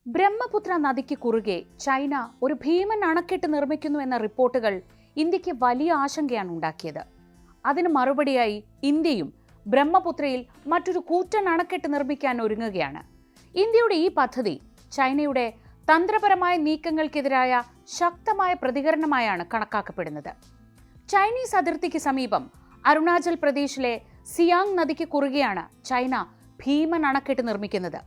ബ്രഹ്മപുത്ര നദിക്ക് കുറുകെ ചൈന ഒരു ഭീമൻ അണക്കെട്ട് നിർമ്മിക്കുന്നു എന്ന റിപ്പോർട്ടുകൾ ഇന്ത്യക്ക് വലിയ ആശങ്കയാണ് ഉണ്ടാക്കിയത്. അതിന് മറുപടിയായി ഇന്ത്യയും ബ്രഹ്മപുത്രയിൽ മറ്റൊരു കൂറ്റൻ അണക്കെട്ട് നിർമ്മിക്കാൻ ഒരുങ്ങുകയാണ്. ഇന്ത്യയുടെ ഈ പദ്ധതി ചൈനയുടെ തന്ത്രപരമായ നീക്കങ്ങൾക്കെതിരായ ശക്തമായ പ്രതികരണമായാണ് കണക്കാക്കപ്പെടുന്നത്. ചൈനീസ് അതിർത്തിക്ക് സമീപം അരുണാചൽ പ്രദേശിലെ സിയാങ് നദിക്ക് കുറുകെയാണ് ചൈന ഭീമൻ അണക്കെട്ട് നിർമ്മിക്കുന്നത്.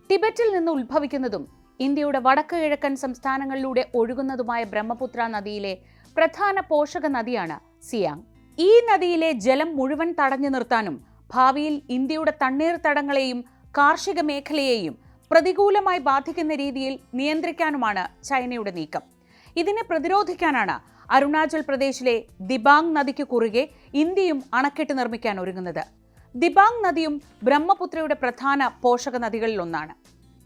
ടിബറ്റിൽ നിന്ന് ഉത്ഭവിക്കുന്നതും ഇന്ത്യയുടെ വടക്ക് കിഴക്കൻ സംസ്ഥാനങ്ങളിലൂടെ ഒഴുകുന്നതുമായ ബ്രഹ്മപുത്ര നദിയിലെ പ്രധാന പോഷക നദിയാണ് സിയാങ്. ഈ നദിയിലെ ജലം മുഴുവൻ തടഞ്ഞു നിർത്താനും ഭാവിയിൽ ഇന്ത്യയുടെ തണ്ണീർത്തടങ്ങളെയും കാർഷിക മേഖലയെയും പ്രതികൂലമായി ബാധിക്കുന്ന രീതിയിൽ നിയന്ത്രിക്കാനുമാണ് ചൈനയുടെ നീക്കം. ഇതിനെ പ്രതിരോധിക്കാനാണ് അരുണാചൽ പ്രദേശിലെ ദിബാങ് നദിക്ക് കുറുകെ ഇന്ത്യയും അണക്കെട്ട് നിർമ്മിക്കാൻ ഒരുങ്ങുന്നത്. ദിബാങ് നദിയും ബ്രഹ്മപുത്രയുടെ പ്രധാന പോഷക നദികളിലൊന്നാണ്.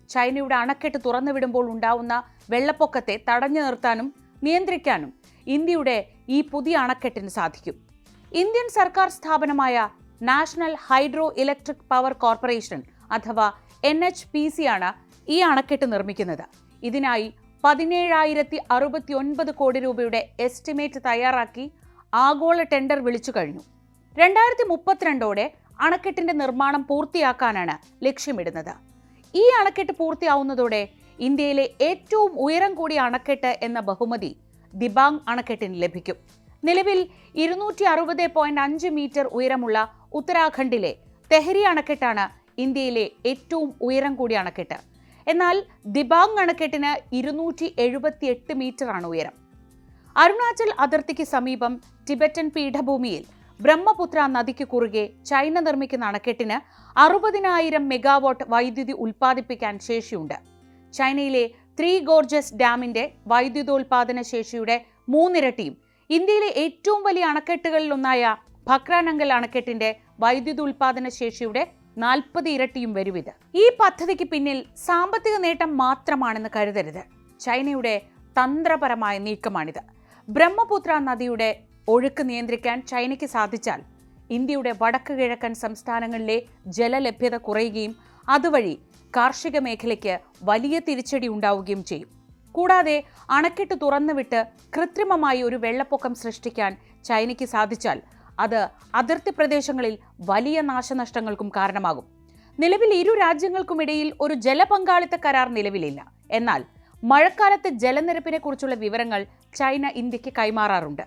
ചൈനയുടെ അണക്കെട്ട് തുറന്നുവിടുമ്പോൾ ഉണ്ടാവുന്ന വെള്ളപ്പൊക്കത്തെ തടഞ്ഞു നിർത്താനും നിയന്ത്രിക്കാനും ഇന്ത്യയുടെ ഈ പുതിയ അണക്കെട്ടിന് സാധിക്കും. ഇന്ത്യൻ സർക്കാർ സ്ഥാപനമായ national hydro electric power corporation അഥവാ NHPC ആണ് ഈ അണക്കെട്ട് നിർമ്മിക്കുന്നത്. ഇതിനായി 17,069 കോടി രൂപയുടെ എസ്റ്റിമേറ്റ് തയ്യാറാക്കി ആഗോള ടെൻഡർ വിളിച്ചു കഴിഞ്ഞു. 2032ഓടെ അണക്കെട്ടിന്റെ നിർമ്മാണം പൂർത്തിയാക്കാനാണ് ലക്ഷ്യമിടുന്നത്. ഈ അണക്കെട്ട് പൂർത്തിയാവുന്നതോടെ ഇന്ത്യയിലെ ഏറ്റവും ഉയരം കൂടിയ അണക്കെട്ട് എന്ന ബഹുമതി ദിബാങ് അണക്കെട്ടിന് ലഭിക്കും. നിലവിൽ 260.5 മീറ്റർ ഉയരമുള്ള ഉത്തരാഖണ്ഡിലെ തെഹരി അണക്കെട്ടാണ് ഇന്ത്യയിലെ ഏറ്റവും ഉയരം കൂടിയ അണക്കെട്ട്. എന്നാൽ ദിബാങ് അണക്കെട്ടിന് 278 മീറ്ററാണ് ഉയരം. അരുണാചൽ അതിർത്തിക്ക് സമീപം ടിബറ്റൻ പീഠഭൂമിയിൽ ബ്രഹ്മപുത്ര നദിക്ക് കുറുകെ ചൈന നിർമ്മിക്കുന്ന അണക്കെട്ടിന് 60,000 മെഗാവാട്ട് വൈദ്യുതി ഉൽപ്പാദിപ്പിക്കാൻ ശേഷിയുണ്ട്. ചൈനയിലെ 3 ഗോർജസ് ഡാമിന്റെ വൈദ്യുതോൽപാദന ശേഷിയുടെ 3 ഇരട്ടിയും ഇന്ത്യയിലെ ഏറ്റവും വലിയ അണക്കെട്ടുകളിലൊന്നായ ഭക്രാനങ്കൽ അണക്കെട്ടിന്റെ വൈദ്യുത ഉൽപാദന ശേഷിയുടെ 40 ഇരട്ടിയും വരുവിത്. ഈ പദ്ധതിക്ക് പിന്നിൽ സാമ്പത്തിക നേട്ടം മാത്രമാണെന്ന് കരുതരുത്. ചൈനയുടെ തന്ത്രപരമായ നീക്കമാണിത്. ബ്രഹ്മപുത്ര നദിയുടെ ഒഴുക്ക് നിയന്ത്രിക്കാൻ ചൈനയ്ക്ക് സാധിച്ചാൽ ഇന്ത്യയുടെ വടക്ക് കിഴക്കൻ സംസ്ഥാനങ്ങളിലെ ജലലഭ്യത കുറയുകയും അതുവഴി കാർഷിക മേഖലയ്ക്ക് വലിയ തിരിച്ചടി ഉണ്ടാവുകയും ചെയ്യും. കൂടാതെ അണക്കെട്ട് തുറന്നുവിട്ട് കൃത്രിമമായി ഒരു വെള്ളപ്പൊക്കം സൃഷ്ടിക്കാൻ ചൈനയ്ക്ക് സാധിച്ചാൽ അത് അതിർത്തി പ്രദേശങ്ങളിൽ വലിയ നാശനഷ്ടങ്ങൾക്കും കാരണമാകും. നിലവിൽ ഇരു രാജ്യങ്ങൾക്കുമിടയിൽ ഒരു ജലപങ്കാളിത്ത കരാർ നിലവിലില്ല. എന്നാൽ മഴക്കാലത്തെ ജലനിരപ്പിനെ കുറിച്ചുള്ള വിവരങ്ങൾ ചൈന ഇന്ത്യക്ക് കൈമാറാറുണ്ട്.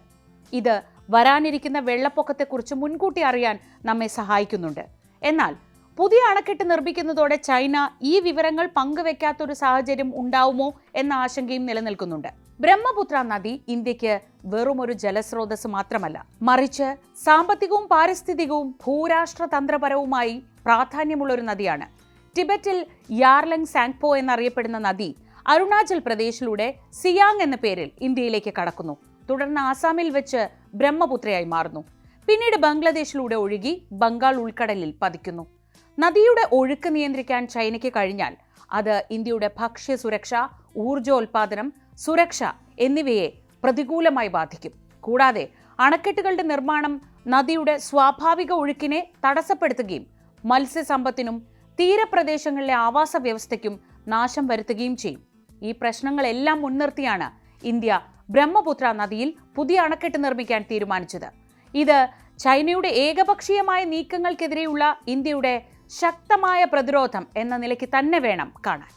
ഇത് വരാനിരിക്കുന്ന വെള്ളപ്പൊക്കത്തെക്കുറിച്ച് മുൻകൂട്ടി അറിയാൻ നമ്മെ സഹായിക്കുന്നുണ്ട്. എന്നാൽ പുതിയ അണക്കെട്ട് നിർമ്മിക്കുന്നതോടെ ചൈന ഈ വിവരങ്ങൾ പങ്കുവെക്കാത്തൊരു സാഹചര്യം ഉണ്ടാവുമോ എന്ന ആശങ്കയും നിലനിൽക്കുന്നുണ്ട്. ബ്രഹ്മപുത്ര നദി ഇന്ത്യക്ക് വെറുമൊരു ജലസ്രോതസ് മാത്രമല്ല, മറിച്ച് സാമ്പത്തികവും പാരിസ്ഥിതികവും ഭൂരാഷ്ട്രതന്ത്രപരവുമായി പ്രാധാന്യമുള്ള ഒരു നദിയാണ്. ടിബറ്റിൽ യാർലങ് സാങ്പോ എന്നറിയപ്പെടുന്ന നദി അരുണാചൽ പ്രദേശിലൂടെ സിയാങ് എന്ന പേരിൽ ഇന്ത്യയിലേക്ക് കടക്കുന്നു. തുടർന്ന് ആസാമിൽ വെച്ച് ബ്രഹ്മപുത്രയായി മാറുന്നു. പിന്നീട് ബംഗ്ലാദേശിലൂടെ ഒഴുകി ബംഗാൾ ഉൾക്കടലിൽ പതിക്കുന്നു. നദിയുടെ ഒഴുക്ക് നിയന്ത്രിക്കാൻ ചൈനയ്ക്ക് കഴിഞ്ഞാൽ അത് ഇന്ത്യയുടെ ഭക്ഷ്യ സുരക്ഷ, ഊർജോൽപാദനം, സുരക്ഷ എന്നിവയെ പ്രതികൂലമായി ബാധിക്കും. കൂടാതെ അണക്കെട്ടുകളുടെ നിർമ്മാണം നദിയുടെ സ്വാഭാവിക ഒഴുക്കിനെ തടസ്സപ്പെടുത്തുകയും മത്സ്യസമ്പത്തിനും തീരപ്രദേശങ്ങളിലെ ആവാസ വ്യവസ്ഥയ്ക്കും നാശം വരുത്തുകയും ചെയ്യും. ഈ പ്രശ്നങ്ങളെല്ലാം മുൻനിർത്തിയാണ് ഇന്ത്യ ബ്രഹ്മപുത്ര നദിയിൽ പുതിയ അണക്കെട്ട് നിർമ്മിക്കാൻ തീരുമാനിച്ചത്. ഇത് ചൈനയുടെ ഏകപക്ഷീയമായ നീക്കങ്ങൾക്കെതിരെയുള്ള ഇന്ത്യയുടെ ശക്തമായ പ്രതിരോധം എന്ന നിലയ്ക്ക് തന്നെ വേണം കാണാൻ.